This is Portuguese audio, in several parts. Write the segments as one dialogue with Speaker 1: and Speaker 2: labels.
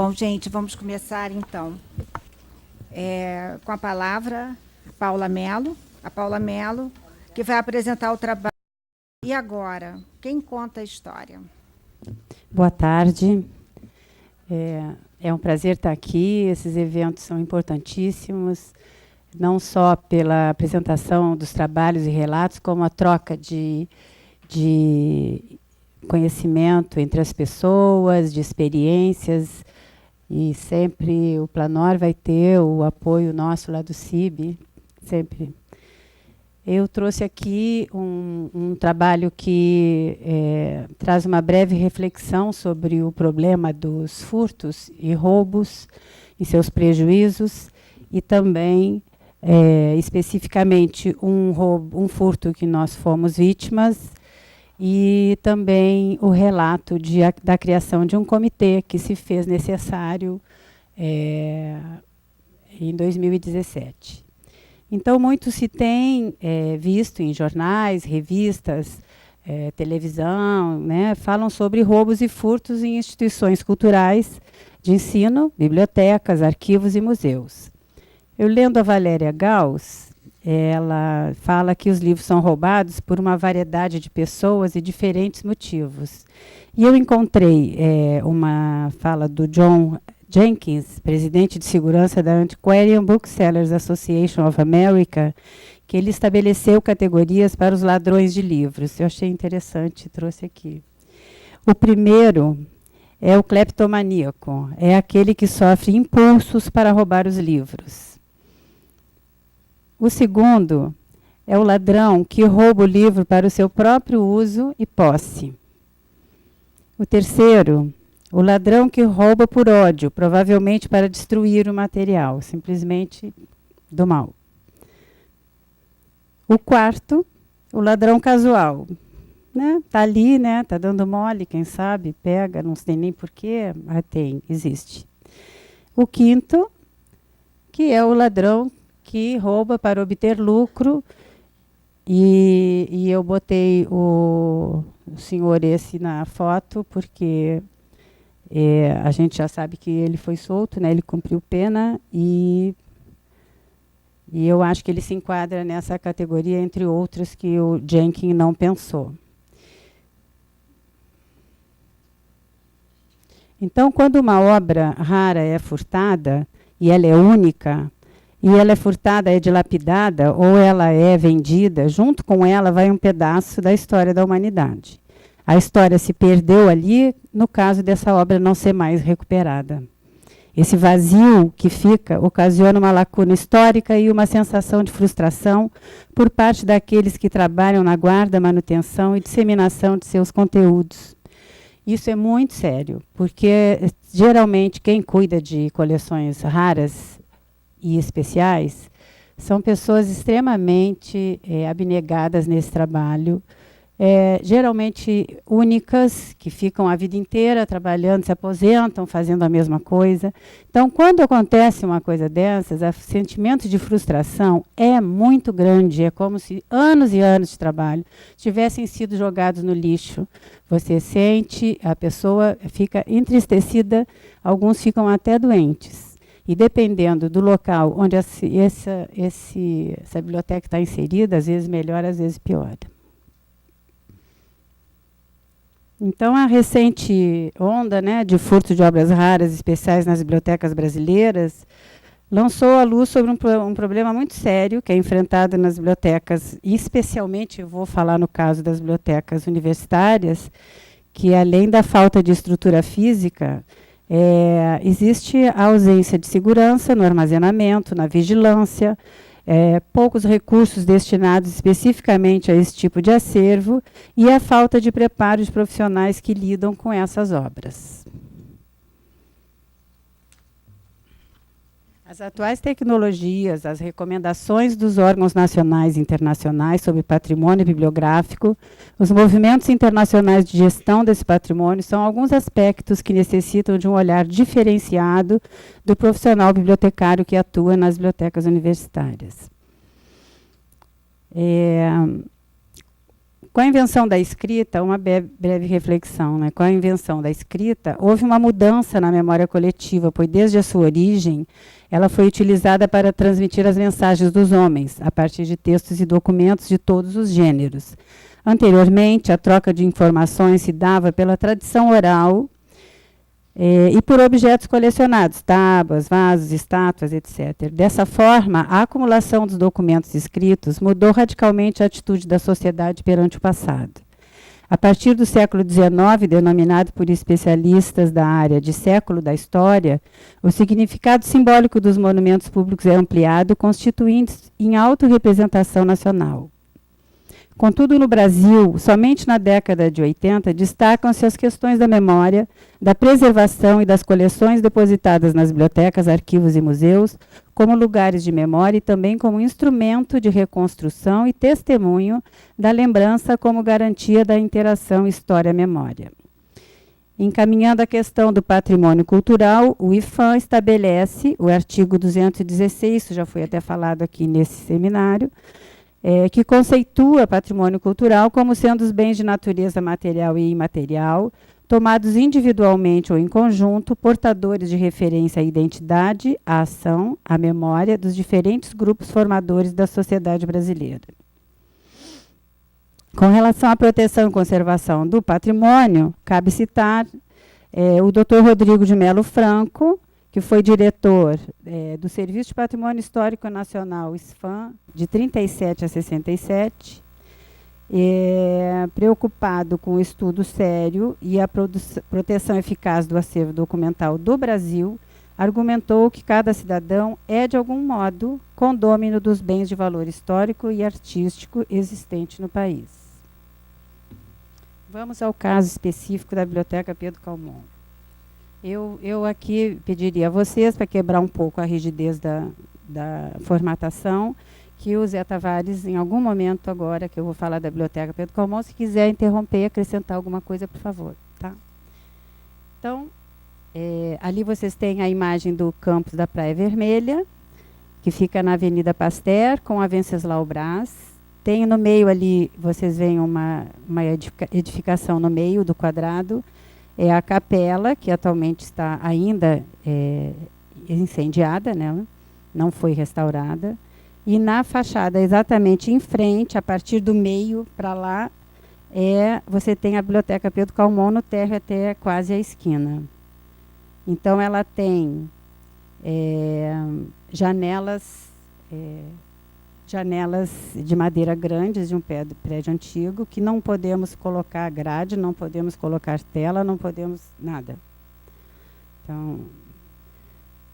Speaker 1: Bom, gente, vamos começar então com a palavra Paula Mello. A Paula Mello, que vai apresentar o trabalho. E agora, quem conta a história?
Speaker 2: Boa tarde. É um prazer estar aqui. Esses eventos são importantíssimos, não só pela apresentação dos trabalhos e relatos, como a troca de conhecimento entre as pessoas, de experiências. E sempre o Planor vai ter o apoio nosso lá do CIB, sempre. Eu trouxe aqui um trabalho que traz uma breve reflexão sobre o problema dos furtos e roubos e seus prejuízos, e também, especificamente, um furto que nós fomos vítimas, e também o relato da criação de um comitê que se fez necessário em 2017. Então, muito se tem visto em jornais, revistas, televisão, né, falam sobre roubos e furtos em instituições culturais de ensino, bibliotecas, arquivos e museus. Eu lendo a Valéria Gauss, ela fala que os livros são roubados por uma variedade de pessoas e diferentes motivos. E eu encontrei uma fala do John Jenkins, presidente de segurança da Antiquarian Booksellers Association of America, que ele estabeleceu categorias para os ladrões de livros. Eu achei interessante, trouxe aqui. O primeiro é o cleptomaníaco, é aquele que sofre impulsos para roubar os livros. O segundo é o ladrão que rouba o livro para o seu próprio uso e posse. O terceiro, o ladrão que rouba por ódio, provavelmente para destruir o material, simplesmente do mal. O quarto, o ladrão casual. Né? Tá ali, né? Tá dando mole, quem sabe, pega, não sei nem porquê, mas existe. O quinto, que é o ladrão que rouba para obter lucro, e eu botei o senhor esse na foto, porque a gente já sabe que ele foi solto, né? Ele cumpriu pena, e eu acho que ele se enquadra nessa categoria, entre outras, que o Jenkins não pensou. Então, quando uma obra rara é furtada, e ela é única, e ela é furtada, é dilapidada, ou ela é vendida, junto com ela vai um pedaço da história da humanidade. A história se perdeu ali, no caso dessa obra não ser mais recuperada. Esse vazio que fica ocasiona uma lacuna histórica e uma sensação de frustração por parte daqueles que trabalham na guarda, manutenção e disseminação de seus conteúdos. Isso é muito sério, porque geralmente quem cuida de coleções raras e especiais são pessoas extremamente abnegadas nesse trabalho, geralmente únicas, que ficam a vida inteira trabalhando, se aposentam, fazendo a mesma coisa. Então, quando acontece uma coisa dessas, o sentimento de frustração é muito grande, é como se anos e anos de trabalho tivessem sido jogados no lixo. Você sente, a pessoa fica entristecida, alguns ficam até doentes. E dependendo do local onde essa biblioteca está inserida, às vezes melhora, às vezes piora. Então, a recente onda, né, de furto de obras raras especiais nas bibliotecas brasileiras lançou à luz sobre um problema muito sério que é enfrentado nas bibliotecas, e especialmente, eu vou falar no caso das bibliotecas universitárias, que além da falta de estrutura física, existe a ausência de segurança no armazenamento, na vigilância, poucos recursos destinados especificamente a esse tipo de acervo e a falta de preparo de profissionais que lidam com essas obras. As atuais tecnologias, as recomendações dos órgãos nacionais e internacionais sobre patrimônio bibliográfico, os movimentos internacionais de gestão desse patrimônio são alguns aspectos que necessitam de um olhar diferenciado do profissional bibliotecário que atua nas bibliotecas universitárias. Com a invenção da escrita, uma breve reflexão, né? Com a invenção da escrita, houve uma mudança na memória coletiva, pois desde a sua origem, ela foi utilizada para transmitir as mensagens dos homens, a partir de textos e documentos de todos os gêneros. Anteriormente, a troca de informações se dava pela tradição oral e por objetos colecionados, tábuas, vasos, estátuas, etc. Dessa forma, a acumulação dos documentos escritos mudou radicalmente a atitude da sociedade perante o passado. A partir do século XIX, denominado por especialistas da área de século da história, o significado simbólico dos monumentos públicos é ampliado, constituindo-se em autorrepresentação nacional. Contudo, no Brasil, somente na década de 80, destacam-se as questões da memória, da preservação e das coleções depositadas nas bibliotecas, arquivos e museus, como lugares de memória e também como instrumento de reconstrução e testemunho da lembrança como garantia da interação história-memória. Encaminhando a questão do patrimônio cultural, o IPHAN estabelece, o artigo 216, isso já foi até falado aqui nesse seminário, que conceitua patrimônio cultural como sendo os bens de natureza material e imaterial, tomados individualmente ou em conjunto, portadores de referência à identidade, à ação, à memória dos diferentes grupos formadores da sociedade brasileira. Com relação à proteção e conservação do patrimônio, cabe citar o Dr. Rodrigo de Melo Franco, que foi diretor do Serviço de Patrimônio Histórico Nacional, SPAN, de 37 a 67, preocupado com o estudo sério e a proteção eficaz do acervo documental do Brasil, argumentou que cada cidadão é, de algum modo, condômino dos bens de valor histórico e artístico existente no país. Vamos ao caso específico da Biblioteca Pedro Calmon. Eu aqui pediria a vocês, para quebrar um pouco a rigidez da formatação, que o Zé Tavares, em algum momento agora, que eu vou falar da Biblioteca Pedro Calmon, se quiser interromper e acrescentar alguma coisa, por favor. Tá? Então, ali vocês têm a imagem do campus da Praia Vermelha, que fica na Avenida Pasteur, com a Venceslau Braz. Tem no meio ali, vocês veem uma edificação no meio do quadrado, é a capela, que atualmente está ainda incendiada, né? Não foi restaurada. E na fachada, exatamente em frente, a partir do meio para lá, você tem a Biblioteca Pedro Calmon no térreo até quase a esquina. Então, ela tem janelas de madeira grandes de um prédio antigo, que não podemos colocar grade, não podemos colocar tela, não podemos nada. Então,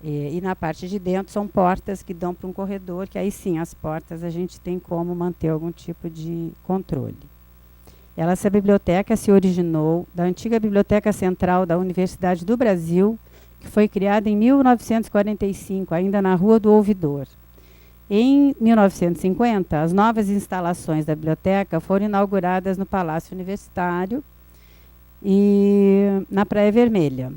Speaker 2: e na parte de dentro são portas que dão para um corredor, que aí sim, as portas a gente tem como manter algum tipo de controle. Essa biblioteca se originou da antiga Biblioteca Central da Universidade do Brasil, que foi criada em 1945, ainda na Rua do Ouvidor. Em 1950, as novas instalações da biblioteca foram inauguradas no Palácio Universitário e na Praia Vermelha.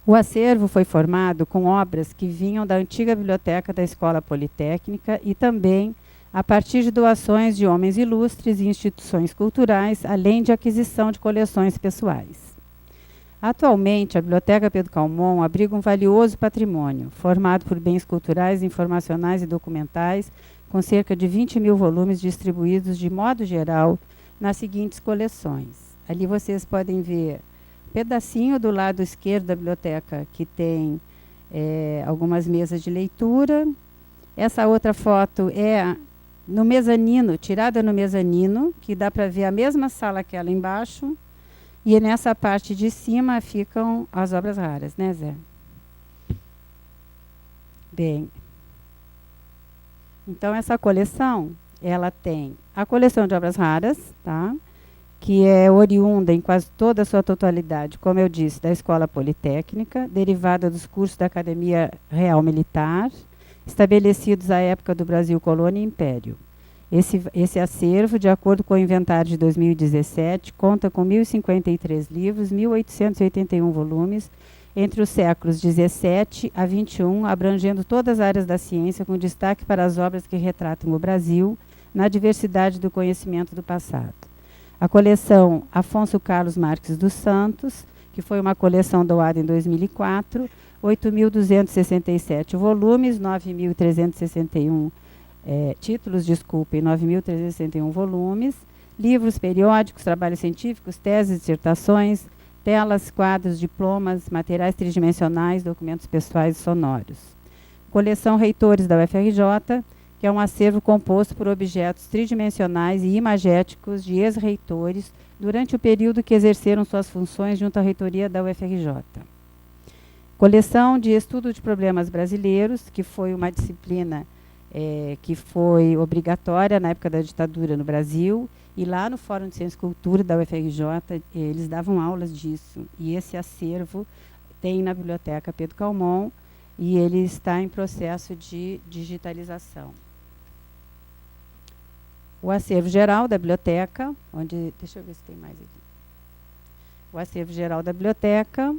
Speaker 2: O acervo foi formado com obras que vinham da antiga biblioteca da Escola Politécnica e também a partir de doações de homens ilustres e instituições culturais, além de aquisição de coleções pessoais. Atualmente, a Biblioteca Pedro Calmon abriga um valioso patrimônio, formado por bens culturais, informacionais e documentais, com cerca de 20 mil volumes distribuídos de modo geral nas seguintes coleções. Ali vocês podem ver um pedacinho do lado esquerdo da biblioteca, que tem algumas mesas de leitura. Essa outra foto é no mezanino, tirada no mezanino, que dá para ver a mesma sala que ela embaixo. E nessa parte de cima ficam as obras raras, né, Zé? Bem, então essa coleção, ela tem a coleção de obras raras, tá? Que é oriunda em quase toda a sua totalidade, como eu disse, da Escola Politécnica, derivada dos cursos da Academia Real Militar, estabelecidos à época do Brasil Colônia e Império. Esse acervo, de acordo com o inventário de 2017, conta com 1.053 livros, 1.881 volumes, entre os séculos 17 a 21, abrangendo todas as áreas da ciência, com destaque para as obras que retratam o Brasil, na diversidade do conhecimento do passado. A coleção Afonso Carlos Marques dos Santos, que foi uma coleção doada em 2004, 8.267 volumes, 9.361 títulos, desculpem, 9.361 volumes, livros, periódicos, trabalhos científicos, teses, dissertações, telas, quadros, diplomas, materiais tridimensionais, documentos pessoais e sonoros. Coleção Reitores da UFRJ, que é um acervo composto por objetos tridimensionais e imagéticos de ex-reitores durante o período que exerceram suas funções junto à reitoria da UFRJ. Coleção de Estudo de Problemas Brasileiros, que foi uma disciplina que foi obrigatória na época da ditadura no Brasil, e lá no Fórum de Ciência e Cultura da UFRJ, eles davam aulas disso. E esse acervo tem na Biblioteca Pedro Calmon, e ele está em processo de digitalização. O acervo geral da biblioteca, deixa eu ver se tem mais aqui. O acervo geral da biblioteca,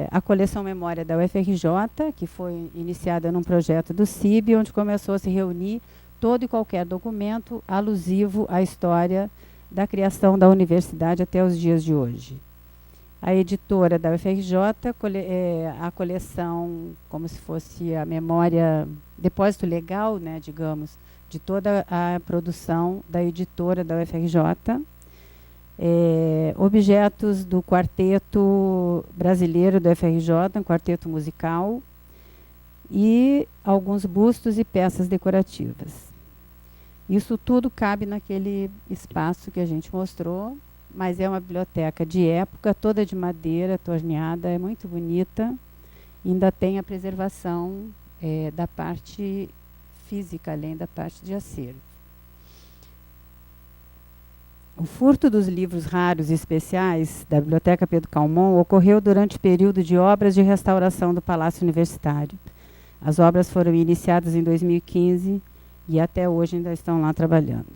Speaker 2: a coleção Memória da UFRJ, que foi iniciada num projeto do CIB, onde começou a se reunir todo e qualquer documento alusivo à história da criação da universidade até os dias de hoje. A editora da UFRJ, a coleção, como se fosse a memória, depósito legal, né, digamos, de toda a produção da editora da UFRJ. Objetos do quarteto brasileiro da UFRJ, um quarteto musical, e alguns bustos e peças decorativas. Isso tudo cabe naquele espaço que a gente mostrou, mas é uma biblioteca de época, toda de madeira, torneada, é muito bonita. Ainda tem a preservação da parte física, além da parte de acervo. O furto dos livros raros e especiais da Biblioteca Pedro Calmon ocorreu durante o período de obras de restauração do Palácio Universitário. As obras foram iniciadas em 2015 e até hoje ainda estão lá trabalhando.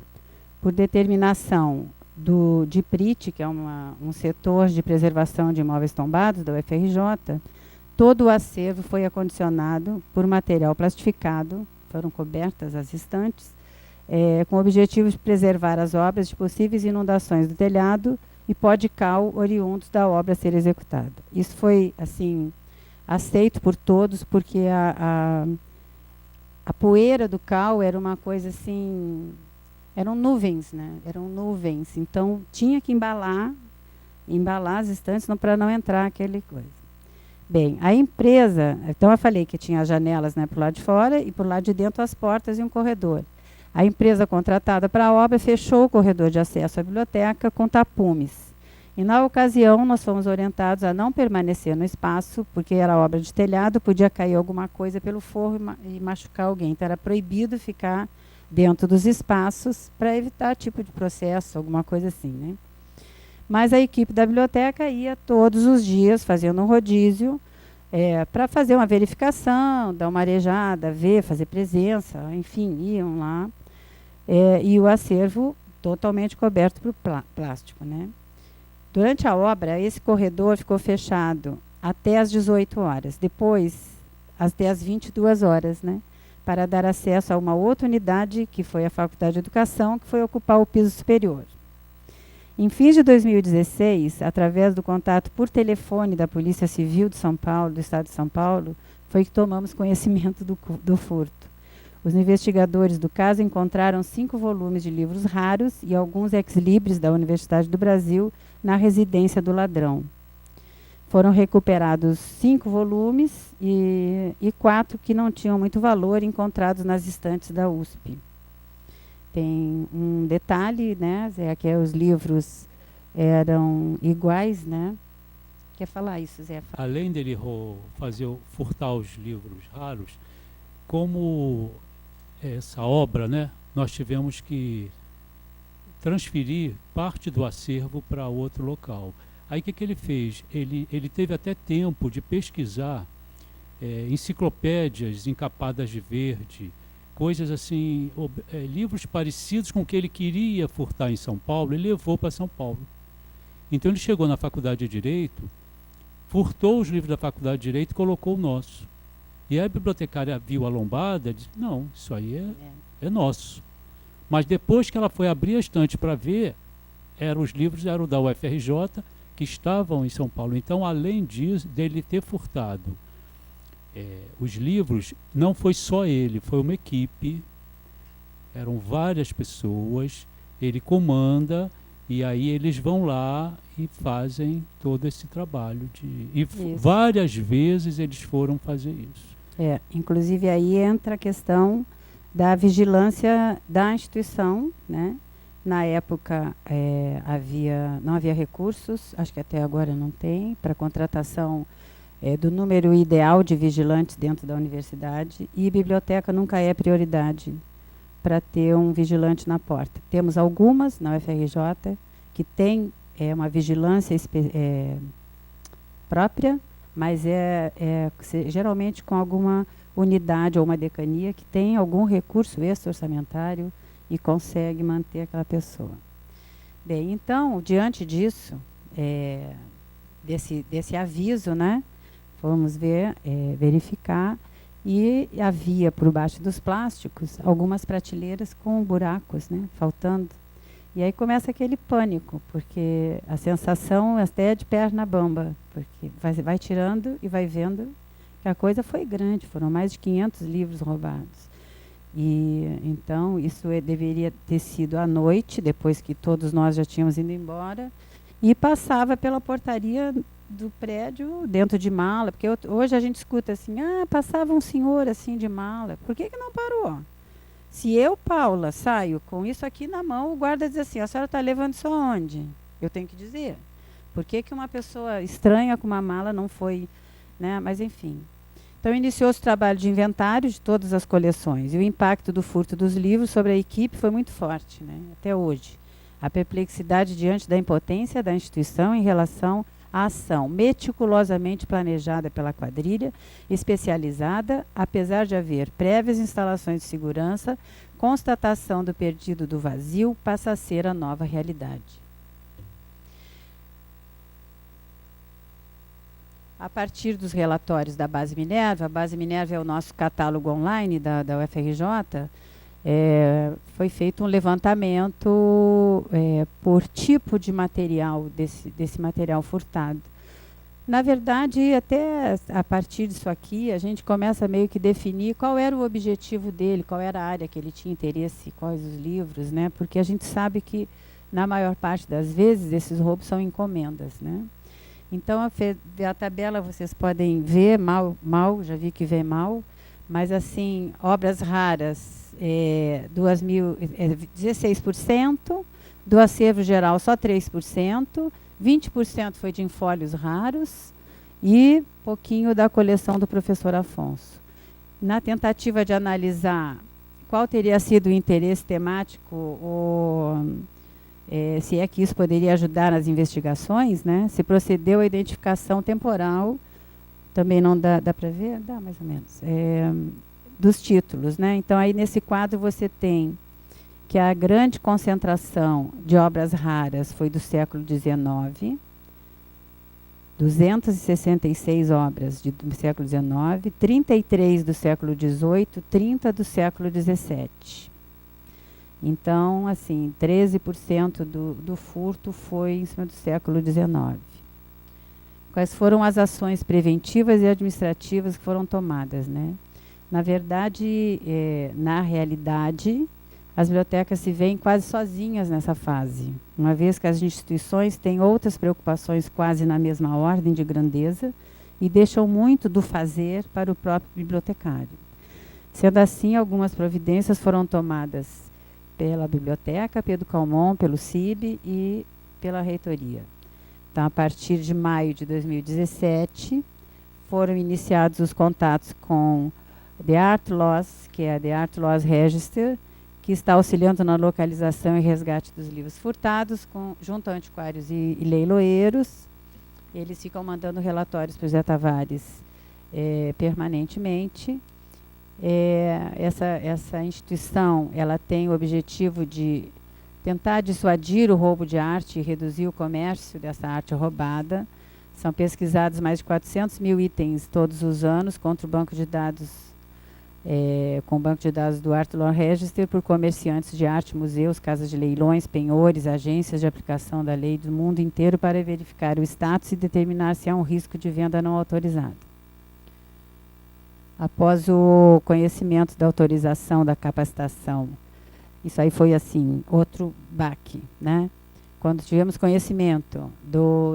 Speaker 2: Por determinação do DIPRIT, que é um setor de preservação de imóveis tombados da UFRJ, todo o acervo foi acondicionado por material plastificado, foram cobertas as estantes, com o objetivo de preservar as obras de possíveis inundações do telhado e pó de cal oriundos da obra a ser executada. Isso foi, assim, aceito por todos, porque a poeira do cal era uma coisa assim, eram nuvens, né? Eram nuvens. Então, tinha que embalar as estantes para não entrar aquele coisa. Bem, a empresa, então eu falei que tinha janelas, né, para o lado de fora e para o lado de dentro as portas e um corredor. A empresa contratada para a obra fechou o corredor de acesso à biblioteca com tapumes. E, na ocasião, nós fomos orientados a não permanecer no espaço, porque era obra de telhado, podia cair alguma coisa pelo forro e machucar alguém. Então, era proibido ficar dentro dos espaços para evitar tipo de processo, alguma coisa assim, né? Mas a equipe da biblioteca ia todos os dias fazendo um rodízio para fazer uma verificação, dar uma arejada, ver, fazer presença, enfim, iam lá. E o acervo totalmente coberto por plástico, né? Durante a obra, esse corredor ficou fechado até às 18 horas, depois até às 22 horas, né? Para dar acesso a uma outra unidade, que foi a Faculdade de Educação, que foi ocupar o piso superior. Em fins de 2016, através do contato por telefone da Polícia Civil de São Paulo, do Estado de São Paulo, foi que tomamos conhecimento do furto. Os investigadores do caso encontraram 5 volumes de livros raros e alguns ex-libris da Universidade do Brasil na residência do ladrão. Foram recuperados 5 volumes e 4 que não tinham muito valor, encontrados nas estantes da USP. Tem um detalhe, né, Zé, que os livros eram iguais, né? Quer falar isso, Zé?
Speaker 3: Além dele furtar os livros raros, como essa obra, né, nós tivemos que transferir parte do acervo para outro local. Aí o que ele fez? Ele teve até tempo de pesquisar enciclopédias encapadas de verde, coisas assim, livros parecidos com o que ele queria furtar em São Paulo, ele levou para São Paulo. Então ele chegou na Faculdade de Direito, furtou os livros da Faculdade de Direito e colocou o nosso. E a bibliotecária viu a lombada e disse, não, isso aí é nosso. Mas depois que ela foi abrir a estante para ver, os livros eram da UFRJ, que estavam em São Paulo. Então, além disso, dele ter furtado os livros, não foi só ele, foi uma equipe, eram várias pessoas, ele comanda, e aí eles vão lá e fazem todo esse trabalho. Várias vezes eles foram fazer isso.
Speaker 2: Inclusive aí entra a questão da vigilância da instituição, né? Na época não havia recursos, acho que até agora não tem, para contratação do número ideal de vigilantes dentro da universidade, e biblioteca nunca é prioridade para ter um vigilante na porta. Temos algumas na UFRJ que tem uma vigilância própria, mas geralmente com alguma unidade ou uma decania que tem algum recurso extra-orçamentário e consegue manter aquela pessoa. Bem, então, diante disso, desse aviso, né, fomos verificar, e havia por baixo dos plásticos algumas prateleiras com buracos, né, faltando. E aí começa aquele pânico, porque a sensação até é de perna bamba, porque vai tirando e vai vendo que a coisa foi grande, foram mais de 500 livros roubados. E então isso deveria ter sido à noite, depois que todos nós já tínhamos ido embora, e passava pela portaria do prédio dentro de mala, porque hoje a gente escuta assim, passava um senhor assim de mala, por que não parou? Se eu, Paula, saio com isso aqui na mão, o guarda diz assim, a senhora está levando isso aonde? Eu tenho que dizer. Por que uma pessoa estranha com uma mala não foi, né? Mas enfim. Então iniciou-se o trabalho de inventário de todas as coleções, e o impacto do furto dos livros sobre a equipe foi muito forte, né? Até hoje. A perplexidade diante da impotência da instituição em relação à ação meticulosamente planejada pela quadrilha especializada, apesar de haver prévias instalações de segurança, constatação do perdido do vazio passa a ser a nova realidade. A partir dos relatórios da Base Minerva, a Base Minerva é o nosso catálogo online da UFRJ, foi feito um levantamento por tipo de material, desse material furtado. Na verdade, até a partir disso aqui, a gente começa meio que definir qual era o objetivo dele, qual era a área que ele tinha interesse, quais os livros, né? Porque a gente sabe que, na maior parte das vezes, esses roubos são encomendas, né? Então, a tabela vocês podem ver, já vi que vê mal, mas assim, obras raras, 16%, do acervo geral só 3%, 20% foi de infólios raros e pouquinho da coleção do professor Afonso. Na tentativa de analisar qual teria sido o interesse temático, ou se é que isso poderia ajudar nas investigações, né, se procedeu à identificação temporal, também não dá para ver? Dá mais ou menos. Dos títulos, né? Então, aí nesse quadro você tem que a grande concentração de obras raras foi do século XIX, 266 obras do século XIX, 33 do século XVIII, 30 do século XVII. Então, assim, 13% do furto foi em cima do século XIX. Quais foram as ações preventivas e administrativas que foram tomadas, né? Na verdade, na realidade, as bibliotecas se veem quase sozinhas nessa fase, uma vez que as instituições têm outras preocupações quase na mesma ordem de grandeza e deixam muito do fazer para o próprio bibliotecário. Sendo assim, algumas providências foram tomadas pela biblioteca, Pedro Calmon, pelo CIB e pela reitoria. Então, a partir de maio de 2017, foram iniciados os contatos com The Art Loss, que é a The Art Loss Register, que está auxiliando na localização e resgate dos livros furtados, junto a antiquários e leiloeiros. Eles ficam mandando relatórios para o Zé Tavares permanentemente. Essa instituição ela tem o objetivo de tentar dissuadir o roubo de arte e reduzir o comércio dessa arte roubada. São pesquisados mais de 400 mil itens todos os anos contra o banco de dados com o banco de dados do Art Law Register por comerciantes de arte, museus, casas de leilões, penhores, agências de aplicação da lei do mundo inteiro para verificar o status e determinar se há um risco de venda não autorizada. Após o conhecimento da autorização da capacitação, isso aí foi assim, outro baque, né? Quando tivemos conhecimento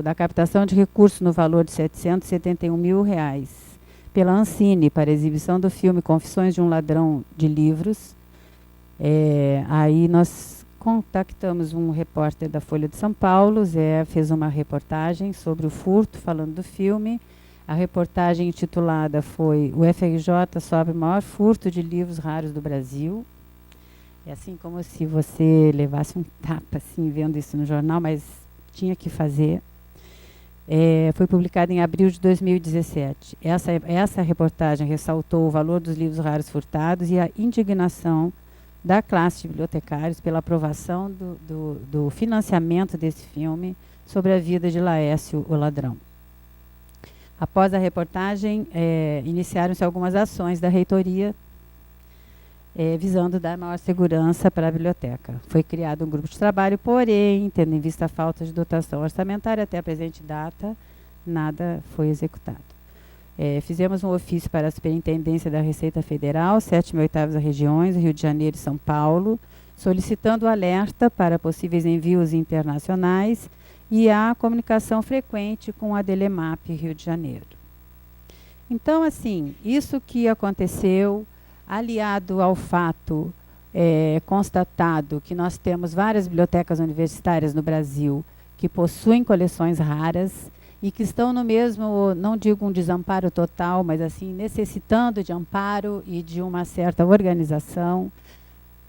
Speaker 2: da captação de recursos no valor de R$ 771 mil pela Ancine para exibição do filme Confissões de um Ladrão de Livros, aí nós contactamos um repórter da Folha de São Paulo, Zé fez uma reportagem sobre o furto, falando do filme. A reportagem intitulada foi "O FRJ sofre o maior furto de livros raros do Brasil". É assim como se você levasse um tapa assim, vendo isso no jornal, mas tinha que fazer. Foi publicada em abril de 2017. Essa reportagem ressaltou o valor dos livros raros furtados e a indignação da classe de bibliotecários pela aprovação do financiamento desse filme sobre a vida de Laércio, o ladrão. Após a reportagem, iniciaram-se algumas ações da reitoria visando dar maior segurança para a biblioteca. Foi criado um grupo de trabalho, porém, tendo em vista a falta de dotação orçamentária, até a presente data, nada foi executado. Fizemos um ofício para a Superintendência da Receita Federal, 7ª e 8ª regiões, Rio de Janeiro e São Paulo, solicitando alerta para possíveis envios internacionais e a comunicação frequente com a Delemap Rio de Janeiro. Então, assim, isso que aconteceu, aliado ao fato constatado que nós temos várias bibliotecas universitárias no Brasil que possuem coleções raras e que estão no mesmo, não digo um desamparo total, mas assim, necessitando de amparo e de uma certa organização,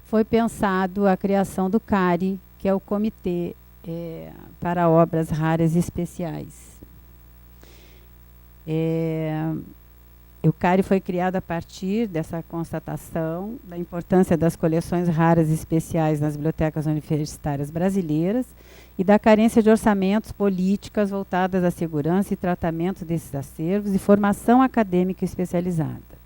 Speaker 2: foi pensado a criação do CARI, que é o Comitê para Obras Raras e Especiais. O CARI foi criado a partir dessa constatação da importância das coleções raras e especiais nas bibliotecas universitárias brasileiras e da carência de orçamentos, políticas voltadas à segurança e tratamento desses acervos e formação acadêmica especializada.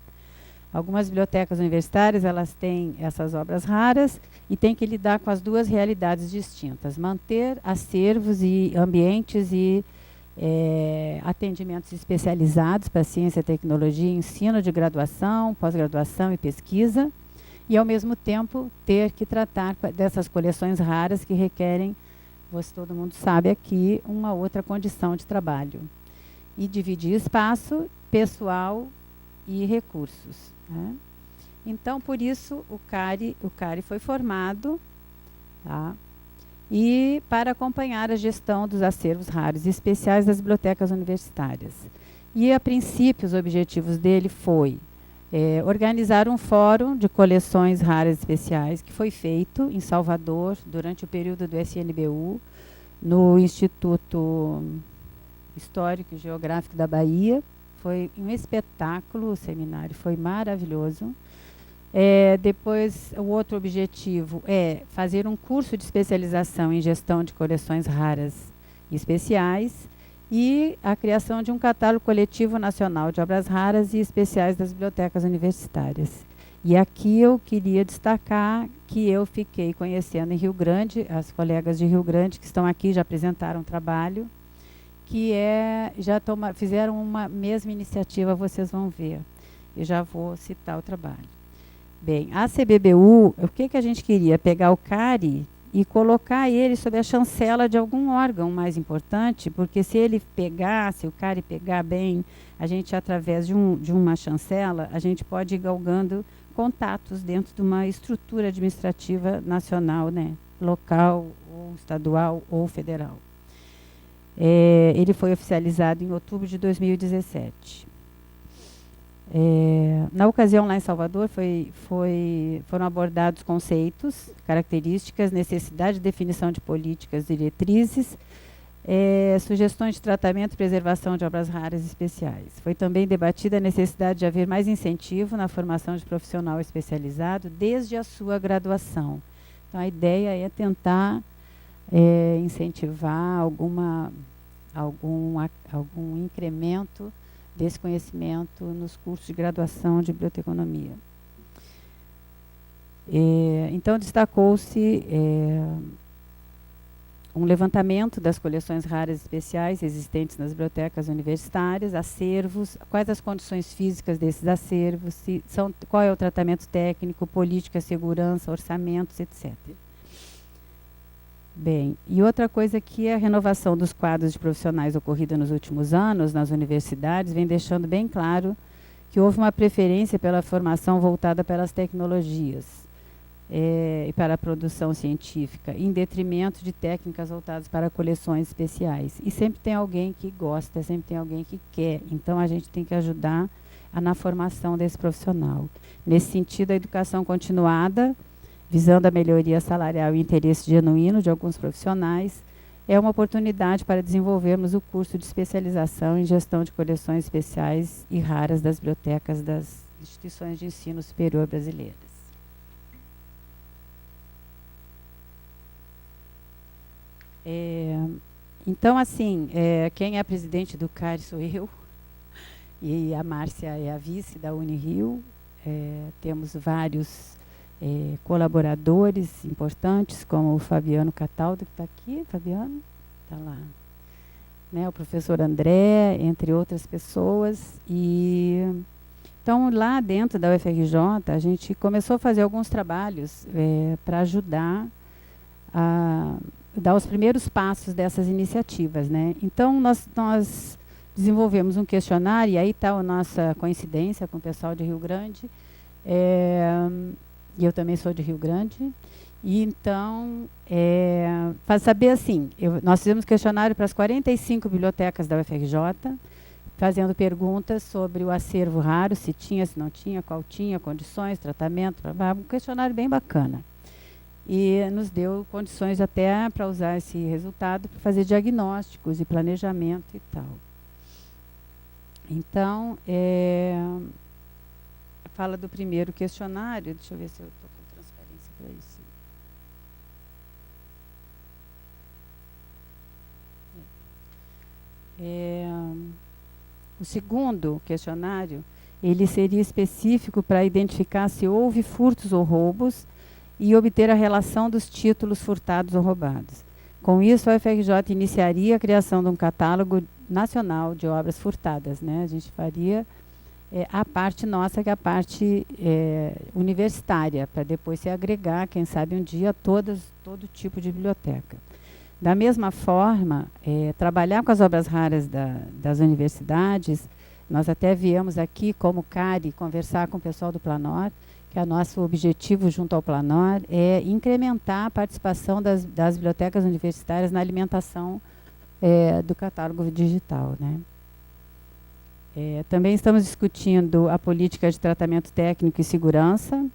Speaker 2: Algumas bibliotecas universitárias, elas têm essas obras raras e têm que lidar com as duas realidades distintas: manter acervos e ambientes e atendimentos especializados para ciência, tecnologia, ensino de graduação, pós-graduação e pesquisa, e ao mesmo tempo ter que tratar dessas coleções raras que requerem, todo mundo sabe aqui, uma outra condição de trabalho. E dividir espaço, pessoal e recursos, né? Então, por isso, o CARI foi formado, tá? E para acompanhar a gestão dos acervos raros e especiais das bibliotecas universitárias. E, a princípio, os objetivos dele foi organizar um fórum de coleções raras e especiais, que foi feito em Salvador, durante o período do SNBU, no Instituto Histórico e Geográfico da Bahia. Foi um espetáculo, o seminário foi maravilhoso. Depois, o outro objetivo é fazer um curso de especialização em gestão de coleções raras e especiais e a criação de um catálogo coletivo nacional de obras raras e especiais das bibliotecas universitárias. E aqui eu queria destacar que eu fiquei conhecendo em Rio Grande, as colegas de Rio Grande que estão aqui já apresentaram um trabalho, que fizeram uma mesma iniciativa, vocês vão ver. Eu já vou citar o trabalho. Bem, a CBBU, o que a gente queria? Pegar o CARI e colocar ele sob a chancela de algum órgão mais importante, porque se o CARI pegar bem, a gente, através de uma chancela, a gente pode ir galgando contatos dentro de uma estrutura administrativa nacional, né? Local, ou estadual, ou federal. Ele foi oficializado em outubro de 2017. Na ocasião, lá em Salvador, foram abordados conceitos, características, necessidade de definição de políticas, diretrizes, sugestões de tratamento e preservação de obras raras e especiais. Foi também debatida a necessidade de haver mais incentivo na formação de profissional especializado desde a sua graduação. Então, a ideia é tentar incentivar algum incremento desse conhecimento nos cursos de graduação de biblioteconomia. Então, destacou-se um levantamento das coleções raras especiais existentes nas bibliotecas universitárias, acervos, quais as condições físicas desses acervos, qual é o tratamento técnico, política, segurança, orçamentos, etc. Bem, e outra coisa que a renovação dos quadros de profissionais ocorrida nos últimos anos nas universidades vem deixando bem claro que houve uma preferência pela formação voltada pelas tecnologias e para a produção científica, em detrimento de técnicas voltadas para coleções especiais. E sempre tem alguém que gosta, sempre tem alguém que quer. Então, a gente tem que ajudar na formação desse profissional. Nesse sentido, a educação continuada, visando a melhoria salarial e interesse genuíno de alguns profissionais, é uma oportunidade para desenvolvermos o curso de especialização em gestão de coleções especiais e raras das bibliotecas das instituições de ensino superior brasileiras. Então, assim, quem é presidente do CARI sou eu, e a Márcia é a vice da Unirio. Temos vários colaboradores importantes, como o Fabiano Cataldo, que está aqui. Fabiano? Está lá. Né, o professor André, entre outras pessoas. Então, lá dentro da UFRJ, a gente começou a fazer alguns trabalhos para ajudar a dar os primeiros passos dessas iniciativas, né? Então, nós desenvolvemos um questionário, e aí está a nossa coincidência com o pessoal de Rio Grande, e eu também sou de Rio Grande. E então, para saber assim, nós fizemos questionário para as 45 bibliotecas da UFRJ, fazendo perguntas sobre o acervo raro, se tinha, se não tinha, qual tinha, condições, tratamento, um questionário bem bacana. E nos deu condições até para usar esse resultado para fazer diagnósticos e planejamento e tal. Então, fala do primeiro questionário. Deixa eu ver se eu estou com transparência para isso. O segundo questionário, ele seria específico para identificar se houve furtos ou roubos e obter a relação dos títulos furtados ou roubados. Com isso, a UFRJ iniciaria a criação de um catálogo nacional de obras furtadas, né? A gente faria a parte nossa, que é a parte universitária, para depois se agregar, quem sabe um dia, todo tipo de biblioteca. Da mesma forma, trabalhar com as obras raras das universidades, nós até viemos aqui, como CARI, conversar com o pessoal do Planor, que o nosso objetivo junto ao Planor é incrementar a participação das bibliotecas universitárias na alimentação do catálogo digital, né? Também estamos discutindo a política de tratamento técnico e segurança.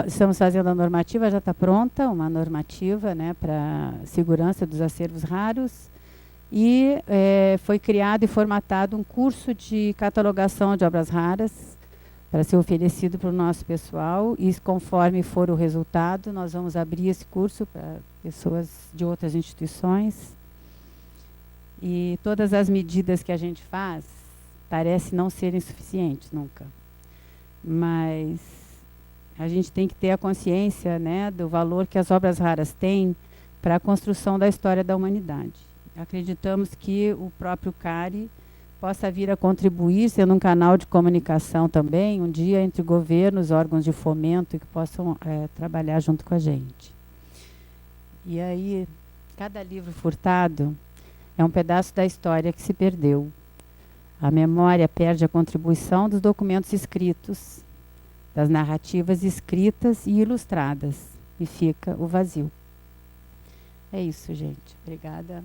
Speaker 2: Estamos fazendo a normativa, já está pronta, uma normativa, né, para segurança dos acervos raros. E foi criado e formatado um curso de catalogação de obras raras para ser oferecido para o nosso pessoal. E conforme for o resultado, nós vamos abrir esse curso para pessoas de outras instituições. E todas as medidas que a gente faz parece não serem suficientes nunca. Mas a gente tem que ter a consciência, né, do valor que as obras raras têm para a construção da história da humanidade. Acreditamos que o próprio CARI possa vir a contribuir, sendo um canal de comunicação também, um dia entre governos, órgãos de fomento, que possam trabalhar junto com a gente. E aí, cada livro furtado é um pedaço da história que se perdeu. A memória perde a contribuição dos documentos escritos, das narrativas escritas e ilustradas, e fica o vazio. É isso, gente. Obrigada.